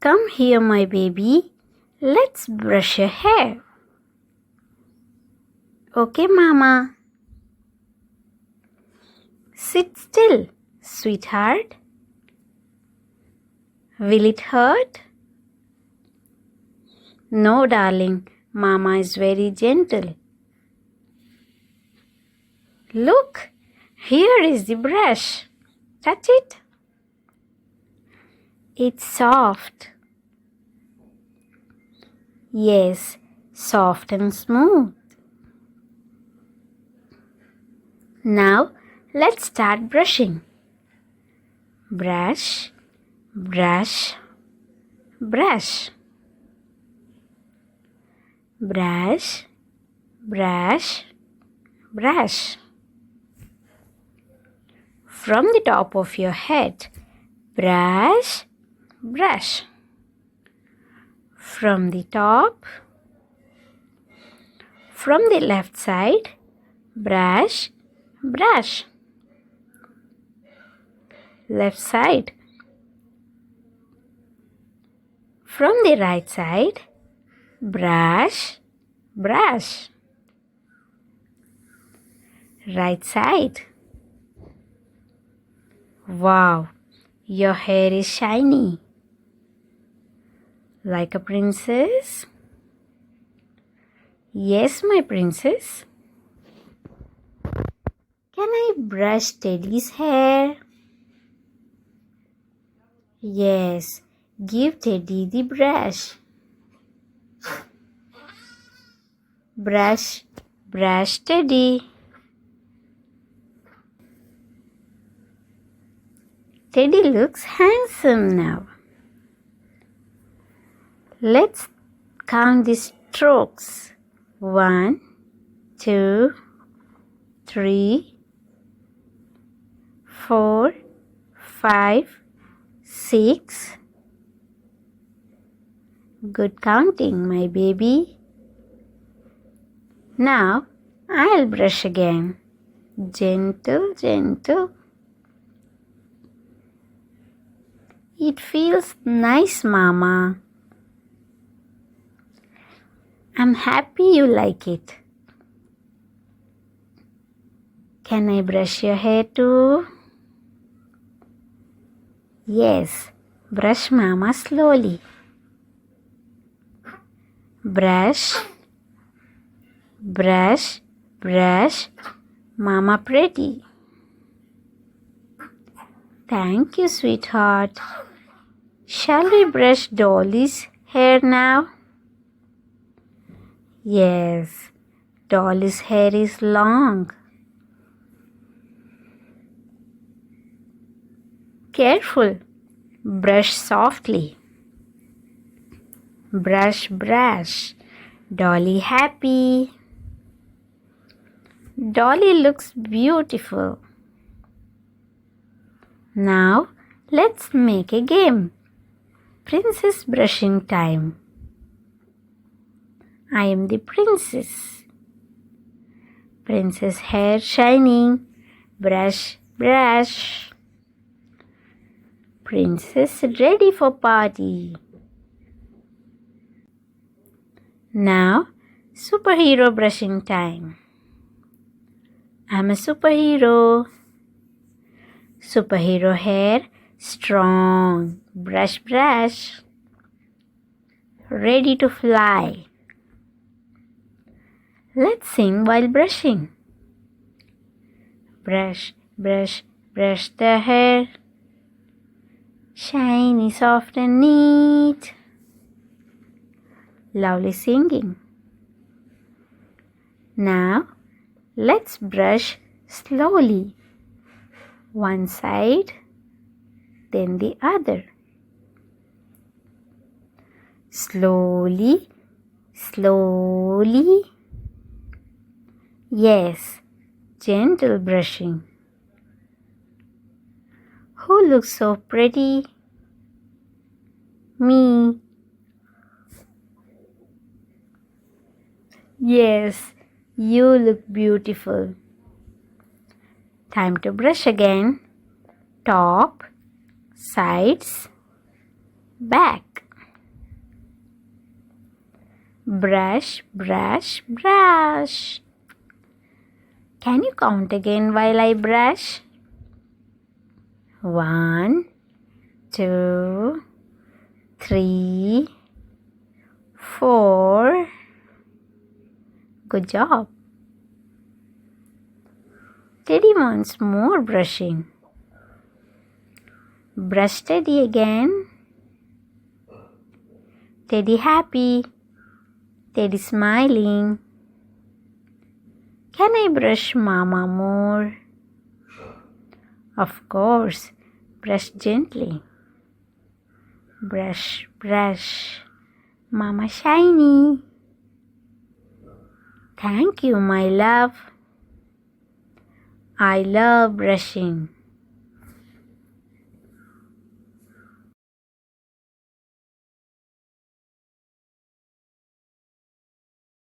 Come here, my baby. Let's brush your hair. Okay, Mama. Sit still, sweetheart. Will it hurt? No, darling. Mama is very gentle. Look, here is the brush. Touch it. It's soft. Yes, soft and smooth. Now, let's start brushing. Brush, brush, brush. Brush, brush, brush. From the top of your head, brush, brush. From the top, from the left side, brush, brush. Left side. From the right side, brush, brush. Right side. Wow, your hair is shiny. Like a princess? Yes, my princess. Can I brush Teddy's hair? Yes, give Teddy the brush. Brush, brush Teddy. Teddy looks handsome now. Let's count the strokes. 1, 2, 3, 4, 5, 6. Good counting, my baby. Now, I'll brush again. Gentle, gentle. It feels nice, Mama. I'm happy you like it. Can I brush your hair too? Yes, brush Mama slowly. Brush, brush, brush, Mama pretty. Thank you, sweetheart. Shall we brush Dolly's hair now? Yes, Dolly's hair is long. Careful, brush softly. Brush, brush. Dolly happy. Dolly looks beautiful. Now, let's make a game. Princess brushing time. I am the princess. Princess hair shining. Brush, brush. Princess ready for party. Now, superhero brushing time. I'm a superhero. Superhero hair strong. Brush, brush. Ready to fly. Let's sing while brushing. Brush, brush, brush the hair. Shiny, soft and neat. Lovely singing. Now, let's brush slowly. One side, then the other. Slowly, slowly. Yes, gentle brushing. Who looks so pretty? Me. Yes, you look beautiful. Time to brush again. Top, sides, back. Brush, brush, brush. Can you count again while I brush? 1, 2, 3, 4. Good job. Teddy wants more brushing. Brush Teddy again. Teddy happy. Teddy smiling. Can I brush Mama more? Of course. Brush gently. Brush, brush. Mama shiny. Thank you, my love. I love brushing.